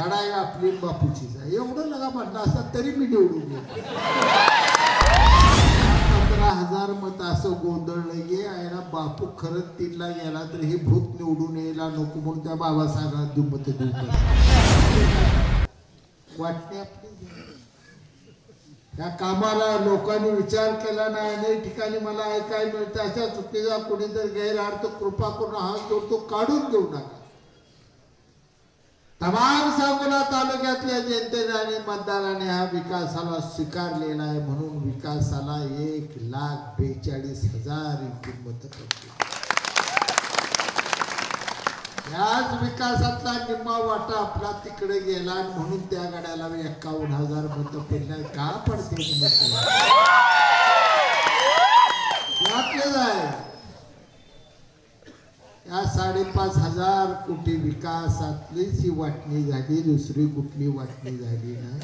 लढाई आपली बापूचीच आहे एवढं लगा म्हटलं असता तरी मी निवडून गेलो. 15,000 मत असं गोंधळलं गे आहे बापू खरंच 3ला गेला तर हे भूत निवडून यायला नको म्हणून त्या बाबासाहेबांना मत देऊ वाटणे आपली. त्या कामाला लोकांनी विचार केला नाही. अनेक ठिकाणी मला ऐकायला मिळतं अशा चुकीचा कोणी जर गैरअर्थ कृपा करून हात जोडतो काढून घेऊ नका. तमाम सांगोला तालुक्यातल्या जनतेने आणि मतदाराने हा विकासाला स्वीकारलेला आहे म्हणून विकासाला 1,42,000 मत पडली. याच विकासातला निम्मा वाटा आपला तिकडे गेला म्हणून त्या गाड्याला 51,000 मत पडले. का पडते यातलेच आहे. या 5,500 कोटी विकासातलीच ही वाटणी झाली दुसरी कुठली वाटणी झाली नाही.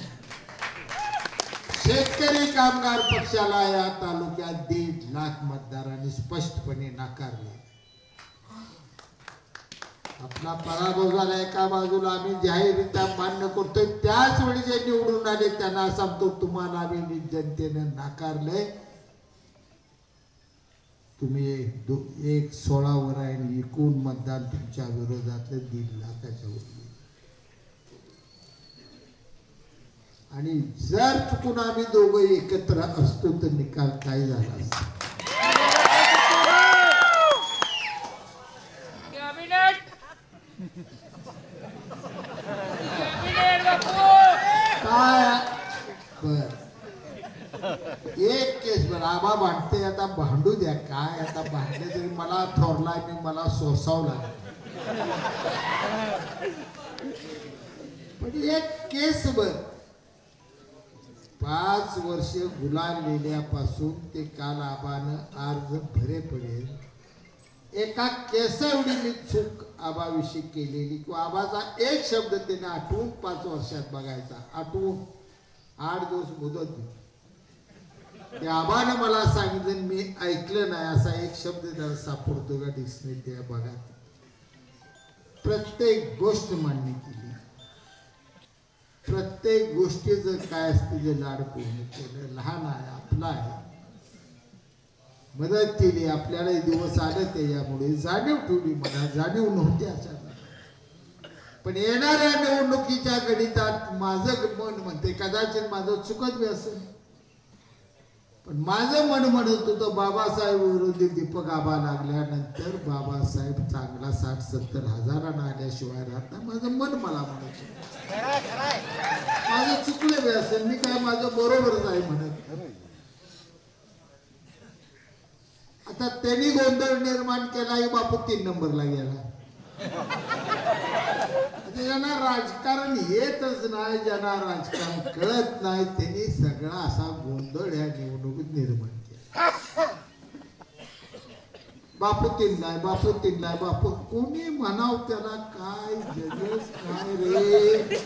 शेतकरी कामगार पक्षाला या तालुक्यात 1.5 लाख मतदारांनी स्पष्टपणे नाकारले. आपला पराभव झाला एका बाजूला आम्ही जाहीररित्या मान्य करतोय. त्याच वेळी जे निवडून आले त्यांना सांगतो तुम्हाला आम्ही जनतेने नाकारलंय. तुम्ही 1/16 वर आहे एकूण मतदान तुमच्या विरोधातलं 1.5 लाखाच्या वर. आणि जर चुकून आम्ही दोघं एकत्र असतो तर निकाल काय झाला असता. काय बर एक केस बर आबा भांडते आता भांडू द्या. काय आता भांडले तरी मला थोरलाय मी मला सोसावला. पण एक केस बर 5 वर्ष गुलामलेल्यापासून ते काल आबानं अर्ज भरे पडेल एका केसाएवढी मी चूक आबाविषयी केलेली किंवा आबाचा एक शब्द त्याने आठवून 5 वर्षात बघायचा. आठवून 8 दिवस मुदत दिली. त्या आबानं मला सांगितलं मी ऐकलं नाही असा एक शब्द त्याला सापडतो का डिक्शनरी त्या बघा. प्रत्येक गोष्ट मान्य केली. प्रत्येक गोष्टीचं काय असते जे लाड पूर्ण केलं. लहान आहे आपला आहे मदत केली. आपल्याला दिवस आले त्याच्यामुळे जाणीव ठेवली. मला जाणीव नव्हती अशा. पण येणाऱ्या निवडणुकीच्या गणितात माझं मन म्हणते कदाचित माझं चुकत बी असेल पण माझं मन म्हणत होतं बाबासाहेब विरोधी दीपक आबा लागल्यानंतर बाबासाहेब चांगला 60-70 हजारांना आल्याशिवाय राहत नाही. माझं मन मला म्हणत माझं चुकलं बी असेल. मी काय माझं बरोबरच आहे म्हणत. आता त्यांनी गोंधळ निर्माण केला की बापू 3 नंबरला गेला. ज्यांना राजकारण येतच नाही ज्यांना राजकारण कळत नाही त्यांनी सगळा असा गोंधळ या निवडणुकीत निर्माण केला. बापू 3ला आहे बापू 3ला आहे बापू कोणी म्हणाव त्याला काय जगच काय रे.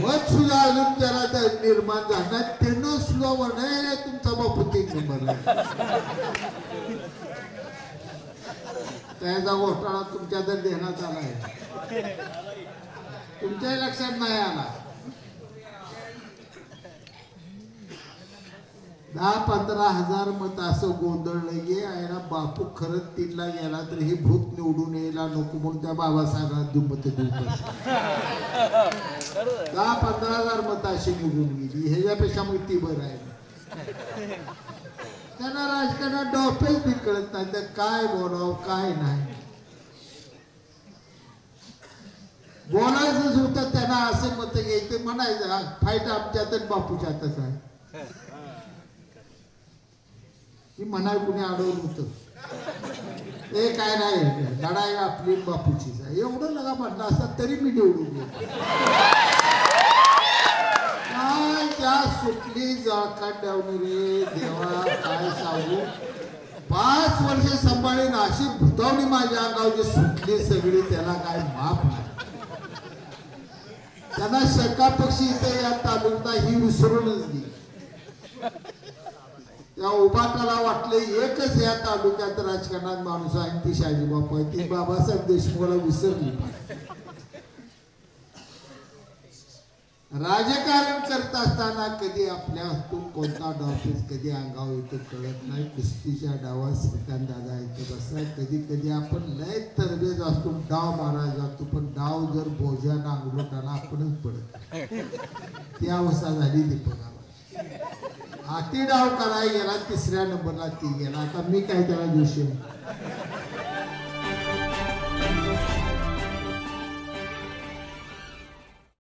मत सुद्धा अजून त्याला निर्माण झाला त्यानं सुद्धा म्हणाय तुमचा बापू 3 नंबरला. त्याचा घोटाळा तुमच्या तर देण्यात आला आहे. तुमच्याही लक्षात नाही आला. 10-15 हजार मत असं गोंधळलं गे आहे ना बापू खरंच 3ला गेला तर हे भूत निवडून यायला नको म्हणून त्या बाबासाहेबांना मत देऊ. 10-15 हजार मत अशी निघून गेली. ह्याच्यापेक्षा मग ती बरं आहे. त्यांना राजकारणात डॉपेच बी कळत नाही तर काय बोलावं काय नाही. बोलायचंच होतं त्यांना असं मत घ्यायचं म्हणायचं फाईट आमच्यातच बापूच्यातच आहे. ही म्हणाय कुणी अडवलं होतं. ते काय नाही लढाई आपली बापूचीच आहे एवढं लगा म्हटलं असता तरी मी निवडून गेलो. काय त्या सुटली जळकांड्यावनी रे देवा काय सांगू. 5 वर्ष सांभाळून अशी भुतावणी माझ्या अंगावची सुटली सगळी त्याला काय माफ नाही. त्यांना शका पक्षी इथे या तालुक्यात ही विसरूनच गेली. त्या उभाटाला वाटले एकच या तालुक्यात राजकारणात माणूस आहे ती शाजीबापू आहे. ती बाबासाहेब देशमुखला विसरली. राजकारण करत असताना कधी आपल्या हातून कोणता डावपेच कधी अंगावर येतो कळत नाही. कुस्तीच्या डावात श्रीकांत दादा इथे बसला. कधी कधी आपण लय तरबेज असतो, डाव मारायला जातो, पण डाव जर बोजा नांगलोटाला आपणच पडत. ती अवस्था झाली दीपकाला. हाती डाव करायला गेला, तिसऱ्या नंबरला ती गेला. आता मी काय त्याला दोषी